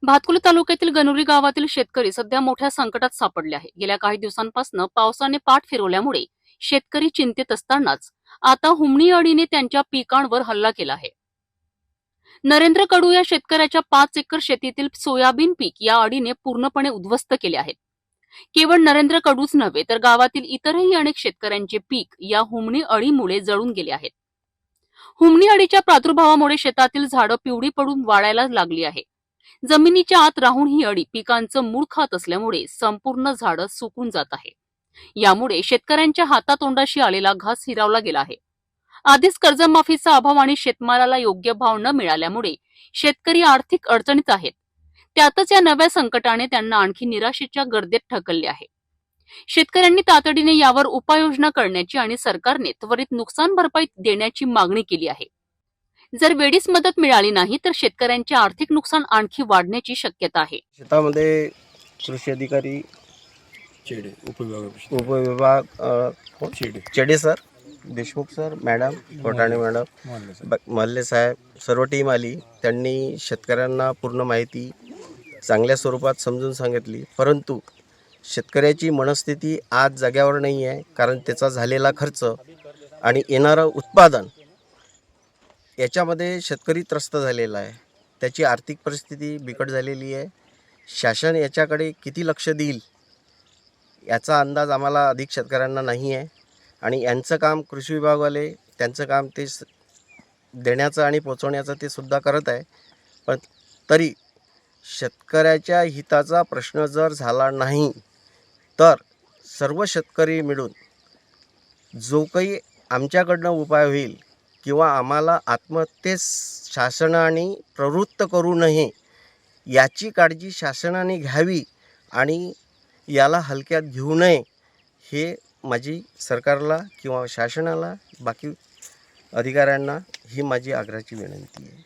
भातकुली तालुक्यातील गणुरी गावातील शेतकरी सध्या मोठ्या संकटात सापडले आहे। गेल्या काही दिवसांपासून पावसाने पाठ फिरवल्यामुळे शेतकरी चिंतेत असतानाच आता हुमणी अळीने त्यांच्या पिकांवर हल्ला केला आहे। नरेंद्र कडू या शेतकऱ्याच्या 5 एकर शेतीतील सोयाबीन पीक या अळीने पूर्णपणे उद्ध्वस्त केले आहे। केवळ नरेंद्र कडूच नव्हे तर गावातील इतरही अनेक शेतकऱ्यांचे पीक या हुमणी अळीमुळे जळून गेले आहेत। हुमणी अळीच्या प्रादुर्भावामुळे शेतातील झाडं पिवळी पडून वाळायला लागली आहे। जमिनीच्या आत राहून ही अळी पिकांचं मूळ खात असल्यामुळे संपूर्ण झाडं सुकून जात आहे। यामुळे शेतकऱ्यांच्या हातातोंडाशी आलेला घास हिरावला गेला आहे। आधीच कर्जमाफीचा अभाव आणि शेतमालाला योग्य भाव न मिळाल्यामुळे शेतकरी आर्थिक अडचणीत आहेत। त्यातच या नव्या संकटाने त्यांना आणखी निराशेच्या गर्दीत ढकलले आहे। शेतकऱ्यांनी तातडीने यावर उपाययोजना करण्याची आणि सरकारने त्वरित नुकसान भरपाई देण्याची मागणी केली आहे। जर वेळीच मदत मिळाली नाही तर शेतकऱ्यांचे आर्थिक नुकसान आणखी वाढण्याची शक्यता आहे। शेतामध्ये कृषी अधिकारी चेडे उपविभाग Chede sir, Deshmukh sir, madam, Kotane madam, Malle साहेब, सर्व टीम आली। त्यांनी शेतकऱ्यांना पूर्ण माहिती चांगल्या स्वरूपात समजून सांगितली, परंतु शेतकऱ्याची मनस्थिती आज जाग्यावर नाही आहे। कारण त्याचा झालेला खर्च आणि येणारं उत्पादन याच्यामध्ये शेतकरी त्रस्त झालेला आहे। त्याची आर्थिक परिस्थिती बिकट झालेली आहे। शासन याच्याकडे किती लक्ष देईल याचा अंदाज आम्हाला अधिक शेतकऱ्यांना नाही आहे। आणि यांचं काम कृषी विभागवाले त्यांचं काम ते देण्याचं आणि पोचवण्याचं ते सुद्धा करत आहे। पण तरी शेतकऱ्याच्या हिताचा प्रश्न जर झाला नाही तर सर्व शेतकरी मिळून जो काही आमच्याकडनं उपाय होईल किंवा आम्हाला आत्महत्येस शासनाने प्रवृत्त करू नये याची काळजी शासनाने घ्यावी आणि याला हलक्यात घेऊ नये, हे माझी सरकारला किंवा शासनाला बाकी अधिकाऱ्यांना ही माझी आग्रहाची विनंती आहे।